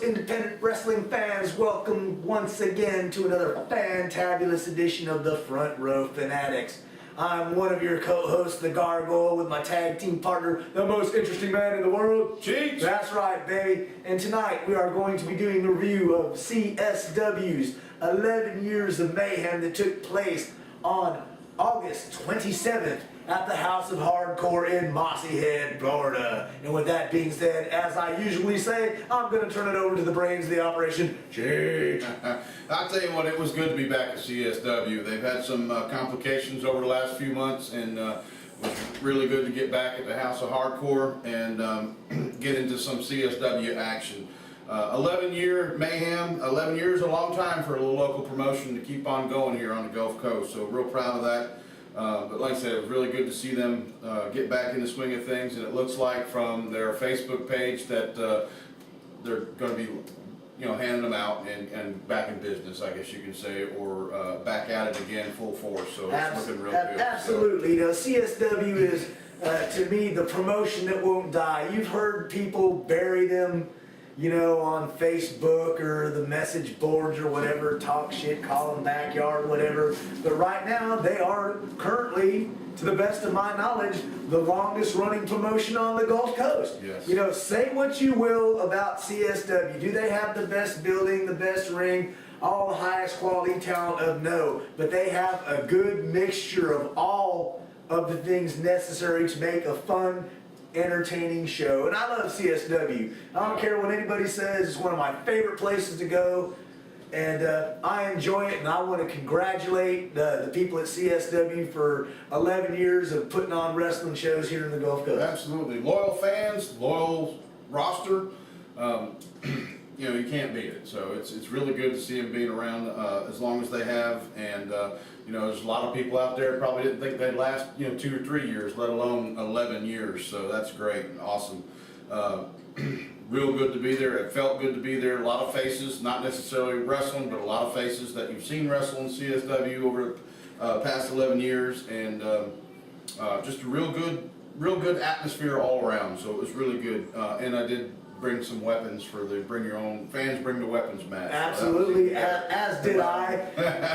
independent wrestling fans, welcome once again to another fantabulous edition of the Front Row Fanatics. I'm one of your co-hosts, the Gargoyle, with my tag team partner, the most interesting man in the world, Cheech. That's right, baby. And tonight we are going to be doing a review of CSW's 11 Years of Mayhem that took place on August 27th at the House of Hardcore in Mossy Head, Florida. And with that being said, as I usually say, I'm going to turn it over to the brains of the operation, Cheech. I'll tell you what, it was good to be back at CSW. They've had some complications over the last few months, and it was really good to get back at the House of Hardcore and get into some CSW action. 11-year Mayhem, 11 years, a long time for a little local promotion to keep on going here on the Gulf Coast, so real proud of that. But like I said, it was really good to see them get back in the swing of things, and it looks like from their Facebook page that they're going to be, handing them out and back in business, I guess you can say, or back at it again full force. So it's looking real good. Absolutely. CSW is, to me, the promotion that won't die. You've heard people bury them, on Facebook or the message boards or whatever, talk shit, call them backyard, whatever. But right now, they are currently, to the best of my knowledge, the longest running promotion on the Gulf Coast. Yes. Say what you will about CSW. Do they have the best building, the best ring, all the highest quality talent of no? But they have a good mixture of all of the things necessary to make a fun, entertaining show. And I love CSW. I don't care what anybody says, it's one of my favorite places to go, and I enjoy it, and I want to congratulate the people at CSW for 11 years of putting on wrestling shows here in the Gulf Coast. Absolutely. Loyal fans, loyal roster, you can't beat it. So it's really good to see them being around as long as they have, and there's a lot of people out there that probably didn't think they'd last 2 or 3 years, let alone 11 years. So that's great and awesome. Real good to be there. It felt good to be there. A lot of faces, not necessarily wrestling, but a lot of faces that you've seen wrestle in CSW over the past 11 years, and just a real good atmosphere all around. So it was really good, and I did bring some weapons for the Bring Your Own Fans Bring the Weapons match. Absolutely, as did I.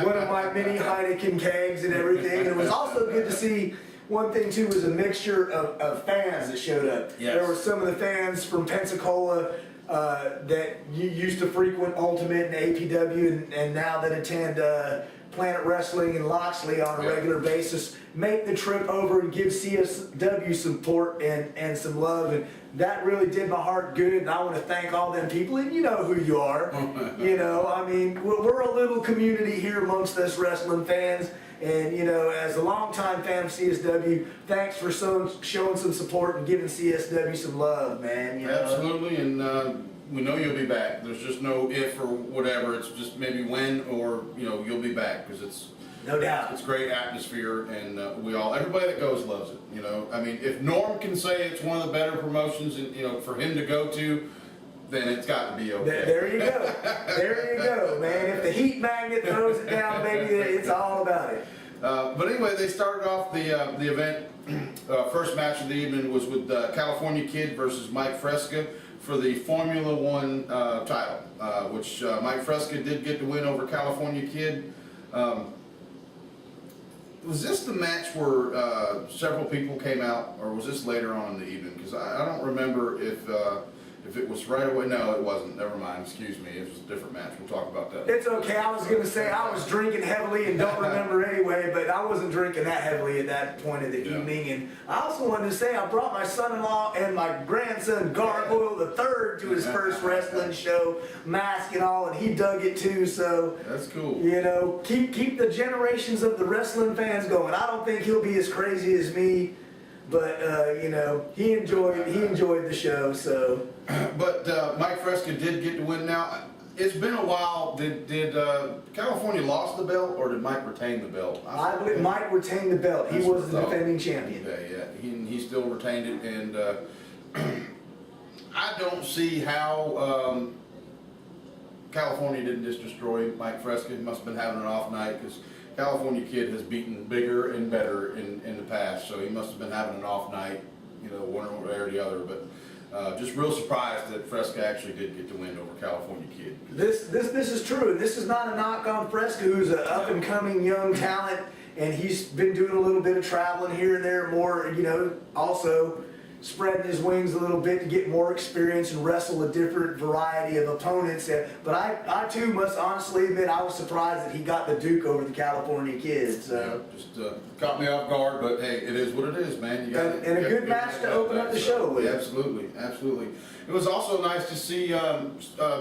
One of my mini Heineken kegs and everything. And it was also good to see. One thing too was a mixture of fans that showed up. Yes. There were some of the fans from Pensacola that used to frequent Ultimate and APW, and now that attend Planet Wrestling in Loxley on a regular basis, make the trip over and give CSW support and some love, and that really did my heart good, and I want to thank all them people, and you know who you are. We're a little community here amongst us wrestling fans, and as a longtime fan of CSW, thanks for showing some support and giving CSW some love, man. Absolutely, and we know you'll be back. There's just no if or whatever. It's just maybe when, or you'll be back, because it's no doubt. It's great atmosphere, and everybody that goes loves it. If Norm can say it's one of the better promotions, and for him to go to, then it's got to be okay. There you go. There you go, man. If the heat magnet throws it down, baby, it's all about it. But anyway, they started off the event. First match of the evening was with California Kid versus Mike Fresca for the Formula One title, which Mike Fresca did get to win over California Kid. Was this the match where several people came out, or was this later on in the evening? Because I don't remember if it was right away. No, it wasn't. Never mind. Excuse me. It was a different match. We'll talk about that. It's okay. I was going to say I was drinking heavily and don't remember anyway, but I wasn't drinking that heavily at that point of the evening. And I also wanted to say I brought my son-in-law and my grandson Gargoyle the third to his first wrestling show, mask and all, and he dug it too. So that's cool. Keep the generations of the wrestling fans going. I don't think he'll be as crazy as me, but he enjoyed the show. So. But Mike Fresca did get to win. Now, it's been a while. Did California lost the belt, or did Mike retain the belt? I believe Mike retained the belt. He was the defending champion. Yeah. He still retained it, and I don't see how California didn't just destroy Mike Fresca. He must have been having an off night, because California Kid has beaten bigger and better in the past, so he must have been having an off night, one way or the other. But just real surprised that Fresca actually did get the win over California Kid. This is true, and this is not a knock on Fresca, who's an up-and-coming young talent, and he's been doing a little bit of traveling here and there, more, also spreading his wings a little bit to get more experience and wrestle a different variety of opponents. But I too must honestly admit I was surprised that he got the Duke over the California Kids. Yeah, just caught me off guard, but hey, it is what it is, man. You got and a good match to open up the show with. Yeah, absolutely, absolutely. It was also nice to see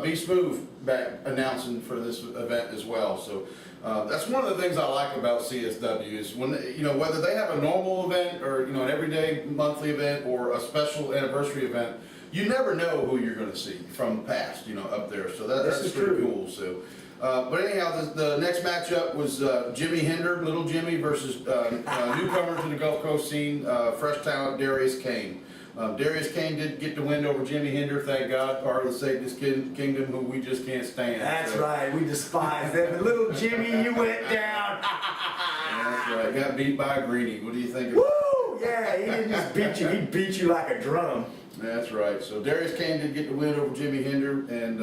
B Smooth back announcing for this event as well. So that's one of the things I like about CSW is when whether they have a normal event or an everyday monthly event or a special anniversary event, you never know who you're going to see from the past, up there. So that's pretty cool. So. But anyhow, the next matchup was Jimmy Hinder, Little Jimmy, versus newcomer to the Gulf Coast scene, fresh talent Darius Kane. Darius Kane did get the win over Jimmy Hinder, thank God, part of the Satanist Kingdom, who we just can't stand. That's right, we despise them. And Little Jimmy, you went down. That's right, got beat by a greenie. What do you think of Woo! Yeah, he didn't just beat you, he beat you like a drum. That's right. So Darius Kane did get the win over Jimmy Hinder, and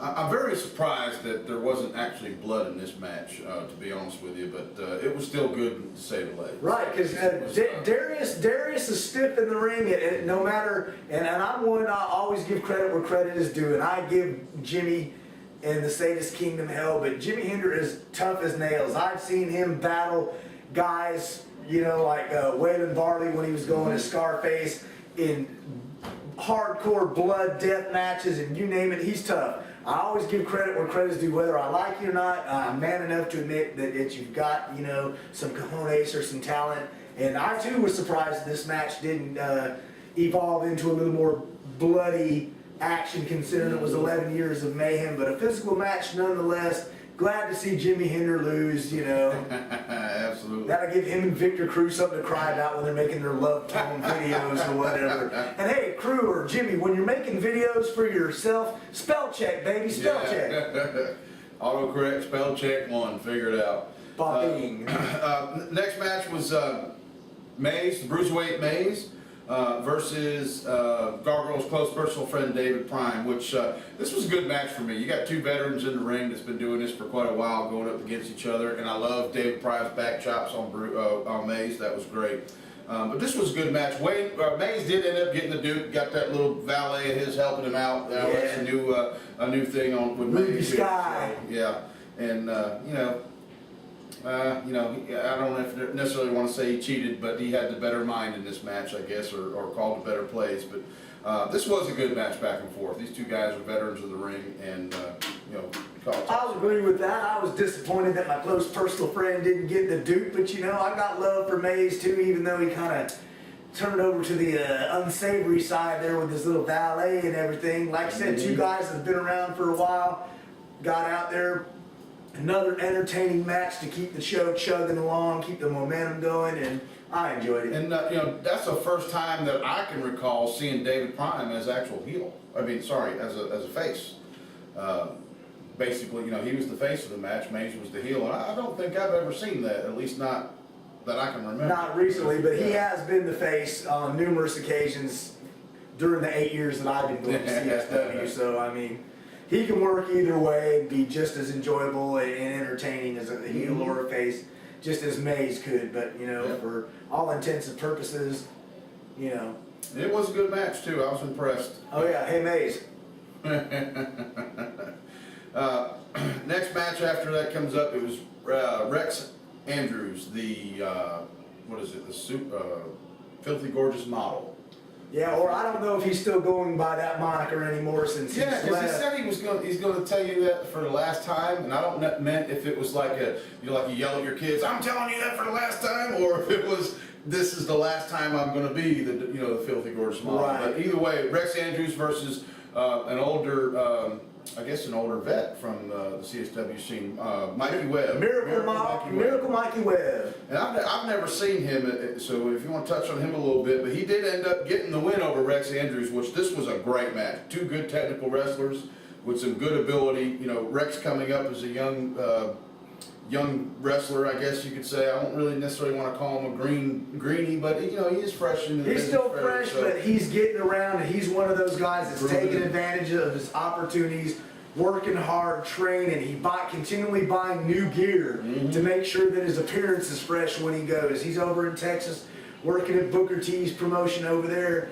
I'm very surprised that there wasn't actually blood in this match, to be honest with you, but it was still good to say the least. Right, because Darius is stiff in the ring, and no matter, and I'm one, I always give credit where credit is due, and I give Jimmy and the Sadist Kingdom hell, but Jimmy Hinder is tough as nails. I've seen him battle guys, like Waylon Barley when he was going to Scarface in hardcore blood death matches, and you name it, he's tough. I always give credit where credit is due, whether I like you or not. I'm man enough to admit that you've got, some cojones or some talent. And I too was surprised this match didn't evolve into a little more bloody action, considering it was 11 years of mayhem, but a physical match nonetheless. Glad to see Jimmy Hinder lose, Absolutely. That'll give him and Victor Cruz something to cry about when they're making their love tone videos or whatever. And hey, Crew or Jimmy, when you're making videos for yourself, spell check, baby, spell check. Autocorrect, spell check 1, figure it out. Bing. Next match was Mays, the Bruiserweight Mays, versus Gargoyle's close personal friend David Prime, which this was a good match for me. You got two veterans in the ring that's been doing this for quite a while, going up against each other, and I love David Prime's back chops on Mays. That was great. But this was a good match. Mays did end up getting the Duke, got that little valet of his helping him out. That's a new thing on with Ruby Mays. Sky. So, yeah, and I don't necessarily want to say he cheated, but he had the better mind in this match, I guess, or called the better plays. But this was a good match back and forth. These two guys are veterans of the ring, and I'll agree with that. I was disappointed that my close personal friend didn't get the Duke, but I got love for Mays too, even though he kind of turned over to the unsavory side there with his little valet and everything. Like I said, two guys that have been around for a while, got out there. Another entertaining match to keep the show chugging along, keep the momentum going, and I enjoyed it. And that's the first time that I can recall seeing David Prime as actual heel. As a face. Basically, he was the face of the match. Mays was the heel, and I don't think I've ever seen that. At least not that I can remember. Not recently, but he has been the face on numerous occasions during the 8 years that I've been going to CSW. So he can work either way and be just as enjoyable and entertaining as a heel or a face, just as Mays could. But for all intents and purposes, It was a good match too. I was impressed. Oh yeah, hey Mays. Next match after that comes up. It was Rex Andrews, the filthy gorgeous model. Yeah, or I don't know if he's still going by that moniker anymore since he's left. Because he said he's going to tell you that for the last time, and I don't meant if it was like you yell at your kids, I'm telling you that for the last time, or if it was this is the last time I'm going to be the filthy gorgeous model. Right. But either way, Rex Andrews versus an older vet from the CSW scene, Mikey Webb. Miracle Mikey Webb. And I've never seen him, so if you want to touch on him a little bit, but he did end up getting the win over Rex Andrews, which this was a great match. Two good technical wrestlers with some good ability. Rex coming up as a young wrestler, I guess you could say. I don't really necessarily want to call him a greenie, but you know, he is fresh in the He's still fresh, but he's getting around, and he's one of those guys that's taking advantage of his opportunities, working hard, training. He continually buying new gear to make sure that his appearance is fresh when he goes. He's over in Texas working at Booker T's promotion over there.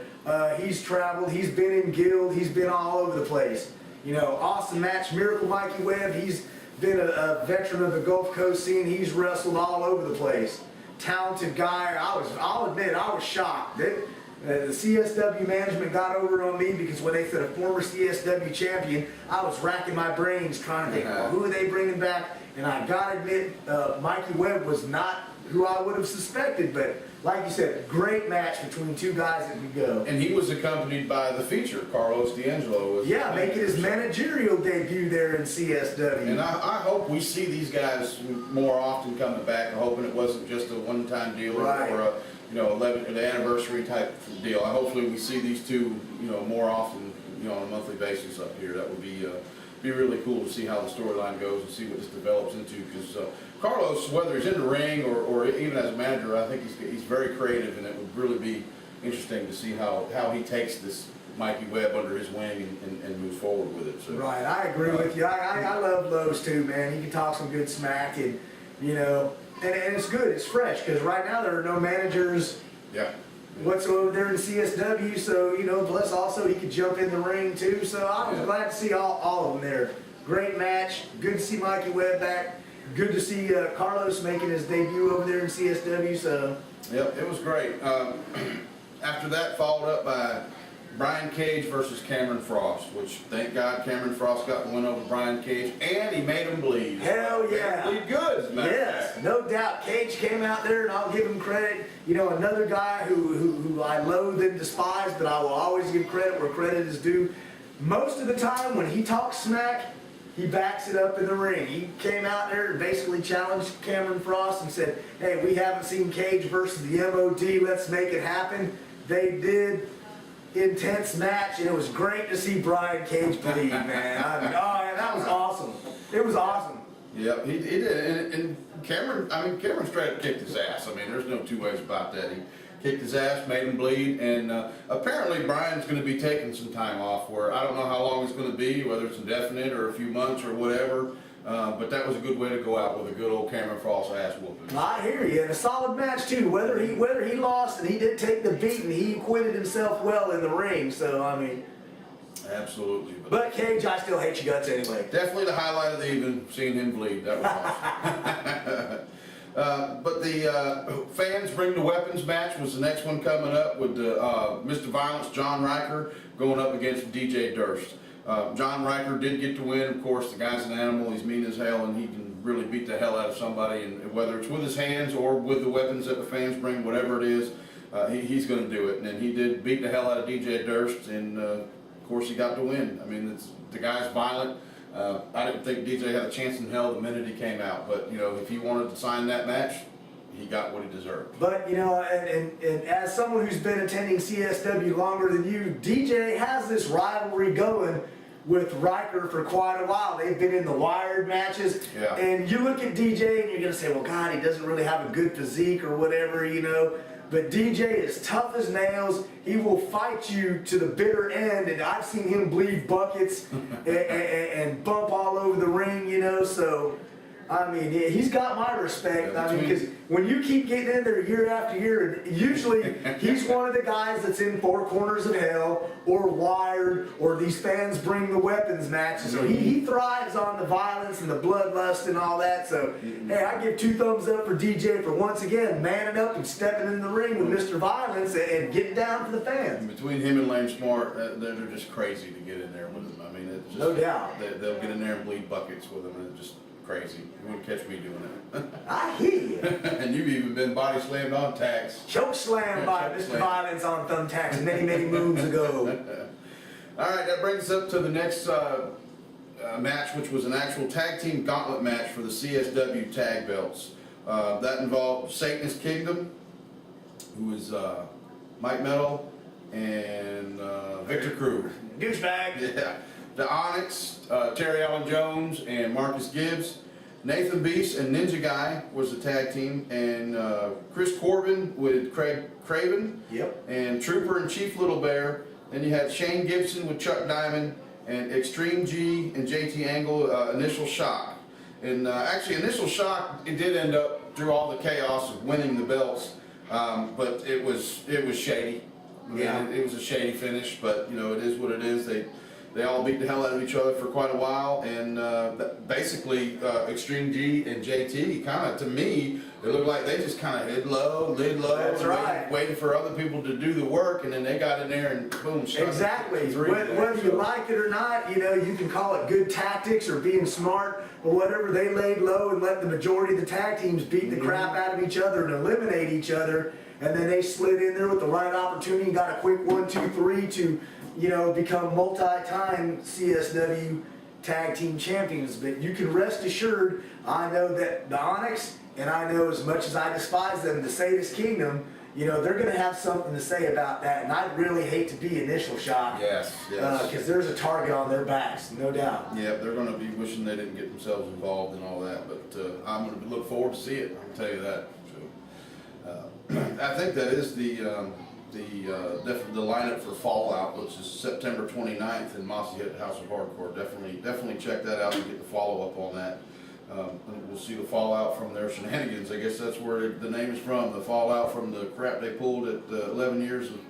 He's traveled, he's been in Guild, he's been all over the place. You know, awesome match, Miracle Mikey Webb, he's been a veteran of the Gulf Coast scene. He's wrestled all over the place. Talented guy. I'll admit, I was shocked. The CSW management got over on me because when they said a former CSW champion, I was racking my brains trying to think, well, who are they bringing back? And I gotta admit, Mikey Webb was not who I would have suspected, but like you said, great match between two guys that could go. And he was accompanied by the feature, Carlos D'Angelo. Yeah, making his managerial debut there in CSW. And I hope we see these guys more often coming back. I'm hoping it wasn't just a one-time deal or a, you know, an anniversary type deal. Hopefully we see these two, you know, more often, you know, on a monthly basis up here. That would be really cool to see how the storyline goes and see what this develops into. Because Carlos, whether he's in the ring or even as a manager, I think he's very creative, and it would really be interesting to see how he takes this Mikey Webb under his wing and moves forward with it. So, right, I agree with you. I love Lowe's too, man. He can talk some good smack, and you know, and it's good. It's fresh because right now there are no managers. Yeah. Whatsoever there in CSW, so you know, plus also he could jump in the ring too. So I was glad to see all of them there. Great match. Good to see Mikey Webb back. Good to see Carlos making his debut over there in CSW. So. Yep, it was great. After that, followed up by Brian Cage versus Cameron Frost, which thank God Cameron Frost got the win over Brian Cage, and he made him bleed. Hell yeah. Bleed good, as a matter of Yes, fact. no doubt. Cage came out there, and I'll give him credit. You know, another guy who I loathe and despise, but I will always give credit where credit is due. Most of the time when he talks smack, he backs it up in the ring. He came out there and basically challenged Cameron Frost and said, hey, we haven't seen Cage versus the MOD, let's make it happen. They did. Intense match, and it was great to see Brian Cage bleed, man. I mean, oh, that was awesome. It was awesome. Yep, he did. And Cameron, Cameron straight up kicked his ass. I mean, there's no two ways about that. He kicked his ass, made him bleed, and apparently Brian's going to be taking some time off where I don't know how long it's going to be, whether it's indefinite or a few months or whatever. But that was a good way to go out with a good old Cameron Frost ass whooping. I hear you, and a solid match too. Whether he lost and he did take the beating, he acquitted himself well in the ring. So I mean, absolutely. But Cage, I still hate your guts anyway. Definitely the highlight of the evening, seeing him bleed. That was awesome. But the fans bring the weapons match was the next one coming up with Mr. Violence John Riker going up against DJ Durst. John Riker did get to win. Of course, the guy's an animal. He's mean as hell, and he can really beat the hell out of somebody. And whether it's with his hands or with the weapons that the fans bring, whatever it is, he's going to do it. And he did beat the hell out of DJ Durst, and of course, he got to win. I mean, the guy's violent. I didn't think DJ had a chance in hell the minute he came out. But you know, if he wanted to sign that match, he got what he deserved. But you know, and as someone who's been attending CSW longer than you, DJ has this rivalry going with Riker for quite a while. They've been in the wired matches. Yeah. And you look at DJ and you're going to say, well, God, he doesn't really have a good physique or whatever, you know. But DJ is tough as nails. He will fight you to the bitter end. And I've seen him bleed buckets and bump all over the ring, you know. So, I mean, he's got my respect. Yeah, I mean, because when you keep getting in there year after year, usually he's one of the guys that's in Four Corners of Hell or Wired or these fans bring the weapons matches. So he thrives on the violence and the bloodlust and all that. So, hey, I give 2 thumbs up for DJ for once again manning up and stepping in the ring with Mr. Violence and getting down for the fans. And between him and Lane Smart, they're just crazy to get in there with him. I mean, it's just, No doubt. They'll get in there and bleed buckets with him, and it's just crazy. You wouldn't catch me doing that. I hear you. And you've even been body slammed on tacks. Choke slammed by Choke Mr. slam. Violence on thumbtacks many, many moons ago. All right, that brings us up to the next match, which was an actual tag team gauntlet match for the CSW tag belts. That involved Satanist Kingdom, who is Mike Metal, and Victor Krug. Douchebag. Yeah. The Onyx, Terry Allen Jones, and Marcus Gibbs. Nathan Beast and Ninja Guy was the tag team, and Chris Corbin with Craig Craven, Yep. and Trooper and Chief Little Bear. Then you had Shane Gibson with Chuck Diamond, and Extreme G and JT Angle, Initial Shock. And actually, Initial Shock, it did end up through all the chaos of winning the belts, but it was shady. I mean, Yeah. it was a shady finish, but you know, it is what it is. They all beat the hell out of each other for quite a while, and basically Extreme G and JT kind of, to me, it looked like they just kind of lid low, That's and right. waiting for other people to do the work, and then they got in there and boom, shot Exactly. three. Whether you like it or not, you know, you can call it good tactics or being smart or whatever. They laid low and let the majority of the tag teams beat the crap out of each other and eliminate each other. And then they slid in there with the right opportunity and got a quick 1, 2, 3 to, you know, become multi-time CSW tag team champions. But you can rest assured, I know that the Onyx, and I know as much as I despise them, the Sadist Kingdom, you know, they're going to have something to say about that. And I'd really hate to be Initial Shock. Yes. Because there's a target on their backs, no doubt. Yeah, they're going to be wishing they didn't get themselves involved in all that, but I'm going to look forward to see it. I can tell you that. So, I think that is the lineup for Fallout, which is September 29th in Mossy Head House of Hardcore. Definitely check that out and get the follow up on that. And we'll see the fallout from their shenanigans. I guess that's where the name is from. The fallout from the crap they pulled at 11 years of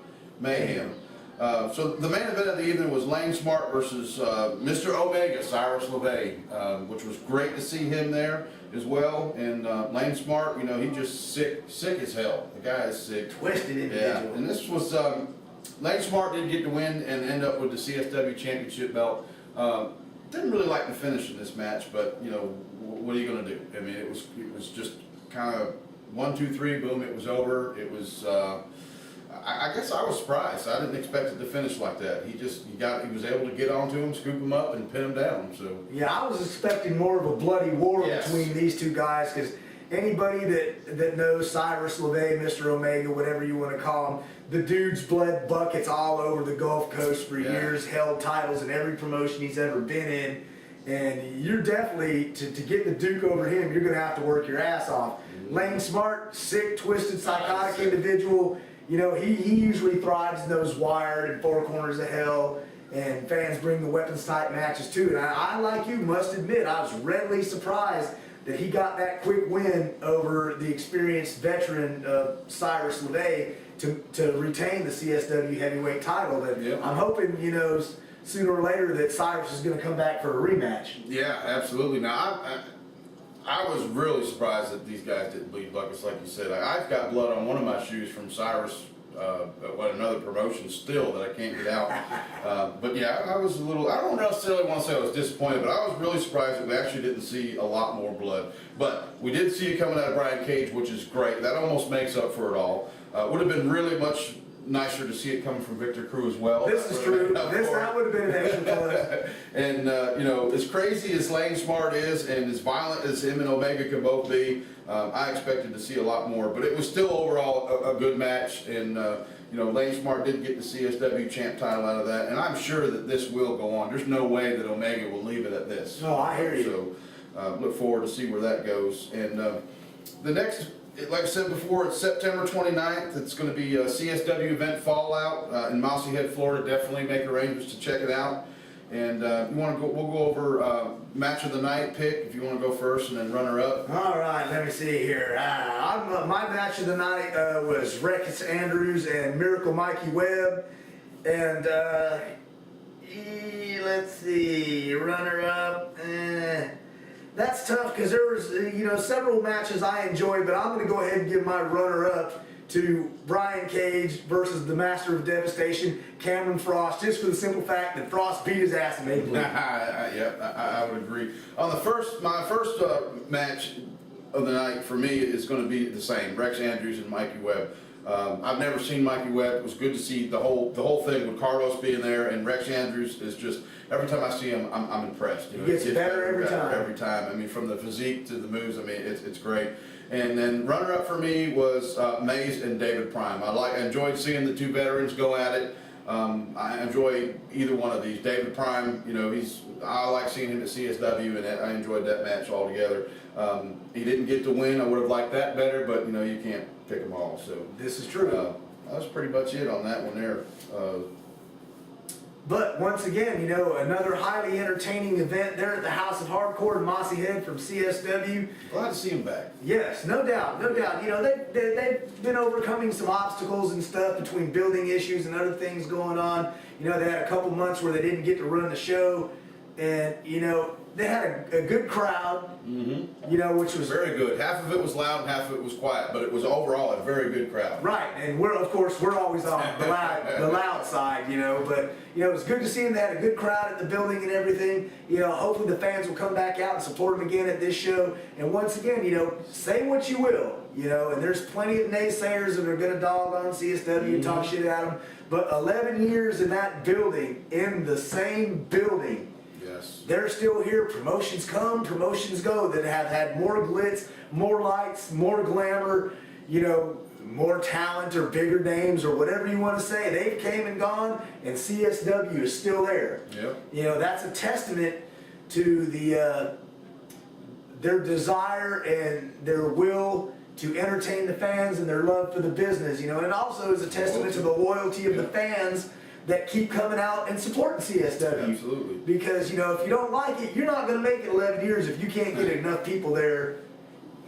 Mayhem. So the main event of the evening was Lane Smart versus Mr. Omega, Cyrus LeVay, which was great to see him there as well. And Lane Smart, you know, he just sick as hell. The guy is sick. Twisted individual. Yeah, and this was, Lane Smart did get the win and end up with the CSW Championship belt. Didn't really like the finish in this match, but, you know, what are you going to do? I mean, it was just kind of 1, 2, 3, boom, it was over. It was, I guess I was surprised. I didn't expect it to finish like that. He was able to get onto him, scoop him up, and pin him down. So Yeah, I was expecting more of a bloody war Yes. between these two guys, because anybody that knows Cyrus LeVay, Mr. Omega, whatever you want to call him, the dude's bled buckets all over the Gulf Coast for years, held titles in every promotion he's ever been in, and you're definitely, to get the Duke over him, you're going to have to work your ass off. Lane Smart, sick, twisted, psychotic individual. You know, he usually thrives in those wired and four corners of hell, and fans bring the weapons type matches too. And I, like you, must admit, I was readily surprised that he got that quick win over the experienced veteran Cyrus LeVay to retain the CSW heavyweight title. That I'm hoping, you know, sooner or later that Cyrus is going to come back for a rematch. yeah, absolutely. Now I was really surprised that these guys didn't bleed buckets, like you said. I've got blood on one of my shoes from Cyrus at another promotion still that I can't get out. But yeah, I was a little, I don't necessarily want to say I was disappointed, but I was really surprised that we actually didn't see a lot more blood. But we did see it coming out of Brian Cage, which is great. That almost makes up for it all. Would have been really much nicer to see it coming from Victor Crew as well. This is true. That would have been an extra plus. And you know, as crazy as Lane Smart is, and as violent as him and Omega can both be, I expected to see a lot more. But it was still overall a good match. And you know, Lane Smart did get the CSW champ title out of that, and I'm sure that this will go on. There's no way that Omega will leave it at this. No, I hear you. So look forward to see where that goes. And the next, like I said before, it's September 29th. It's going to be a CSW event Fallout in Mossy Head, Florida. Definitely make arrangements to check it out. And you want to go? We'll go over match of the night pick if you want to go first, and then runner up. All right, let me see here. My match of the night was Rex Andrews and Miracle Mikey Webb, and let's see, runner up. That's tough because there was, you know, several matches I enjoyed, but I'm going to go ahead and give my runner-up to Brian Cage versus the Master of Devastation, Cameron Frost, just for the simple fact that Frost beat his ass and made him bleed. I would agree. On my first match of the night for me is going to be the same: Rex Andrews and Mikey Webb. I've never seen Mikey Webb. It was good to see the whole thing with Carlos being there, and Rex Andrews is just, every time I see him, I'm impressed. You know, He gets better every time. Every time. I mean, from the physique to the moves, I mean, it's great. And then runner-up for me was Maze and David Prime. I enjoyed seeing the two veterans go at it. I enjoy either one of these. David Prime, you know, I like seeing him at CSW, and I enjoyed that match altogether. He didn't get to win. I would have liked that better, but you know, you can't pick them all. So This is true. that was pretty much it on that one there. But once again, you know, another highly entertaining event there at the House of Hardcore in Mossy Head from CSW. Glad to see him back. Yes, no doubt, no doubt. You know, they've been overcoming some obstacles and stuff between building issues and other things going on. You know, they had a couple months where they didn't get to run the show, and, you know, they had a good crowd, you know, which was Very good. Half of it was loud, and half of it was quiet, but it was overall a very good crowd. right. And of course, we're always on the loud side, you know. But you know, it was good to see them. They had a good crowd at the building and everything. You know, hopefully the fans will come back out and support them again at this show. And once again, you know, say what you will, you know, and there's plenty of naysayers that are going to dog on CSW and talk shit at them. But 11 years in that building, in the same building. Yes. They're still here. Promotions come, promotions go, that have had more glitz, more lights, more glamour, you know, more talent or bigger names or whatever you want to say. They've came and gone, and CSW is still there. Yep. You know, that's a testament to their desire and their will to entertain the fans and their love for the business. You know, and it also is a testament to the loyalty of the fans that keep coming out and supporting CSW. Absolutely. Because, you know, if you don't like it, you're not going to make it 11 years if you can't get enough people there,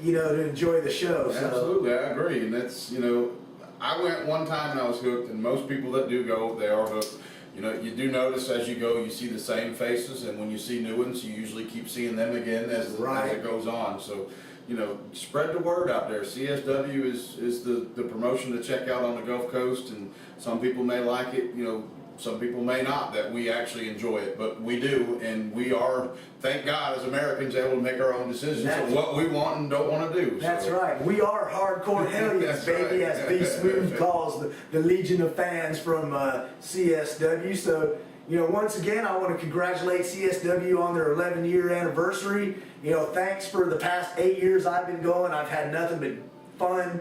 you know, to enjoy the show. So. Absolutely, I agree. And that's, you know, I went one time and I was hooked, and most people that do go, they are hooked. You know, you do notice as you go, you see the same faces, and when you see new ones, you usually keep seeing them again as it goes on. So, you know, spread the word out there. CSW is the promotion to check out on the Gulf Coast, and some people may like it, you know, some people may not, that we actually enjoy it, but we do, and we are, thank God, as Americans, able to make our own decisions on what we want and don't want to do. That's right. We are hardcore hellions, baby, right. as B Smooth calls the legion of fans from CSW. So, you know, once again, I want to congratulate CSW on their 11-year anniversary. You know, thanks for the past 8 years I've been going. I've had nothing but fun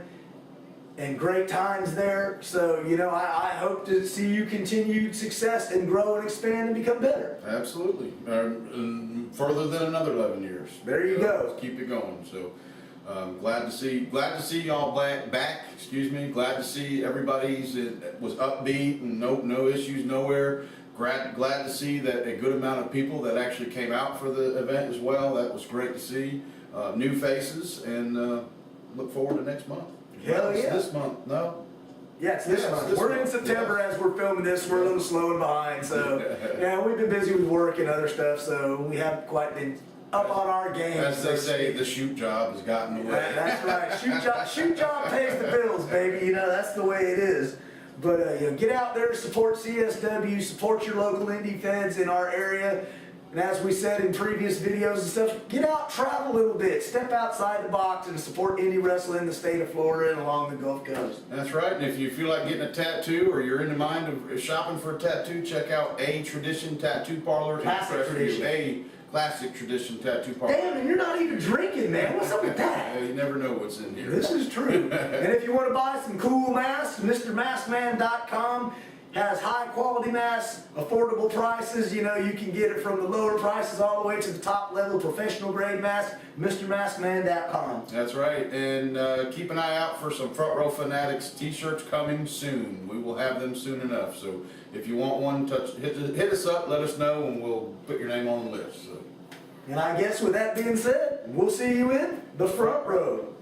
and great times there. So, you know, I hope to see you continued success and grow and expand and become better. Absolutely. And further than another 11 years. There you go. Let's keep it going. So, glad to see y'all back. Excuse me. Glad to see everybody's was upbeat and no issues nowhere. Glad to see that a good amount of people that actually came out for the event as well. That was great to see. New faces, and look forward to next month. Hell yeah. This month, no? Yeah, it's this month. This We're in month, September as we're filming this. We're a little slow and behind, so yeah, we've been busy with work and other stuff, so we haven't quite been up on our game. As they say, the shoot job has gotten away. That's right. Shoot job pays the bills, baby. You know, that's the way it is. But you know, get out there, support CSW, support your local indie feds in our area. And as we said in previous videos and stuff, get out, travel a little bit, step outside the box and support indie wrestling in the state of Florida and along the Gulf Coast. That's right, and if you feel like getting a tattoo or you're in the mind of shopping for a tattoo, check out A Tradition Tattoo Parlor. Classic Tradition. A Classic Tradition Tattoo Parlor. Damn, and you're not even drinking, man. What's up with that? You never know what's in here. This is true. And if you want to buy some cool masks, MrMaskman.com has high quality masks, affordable prices. You know, you can get it from the lower prices all the way to the top level professional grade masks, MrMaskman.com. That's right, and keep an eye out for some Front Row Fanatics t-shirts coming soon. We will have them soon enough, so if you want one, hit us up, let us know, and we'll put your name on the list. So. And I guess with that being said, we'll see you in the front row.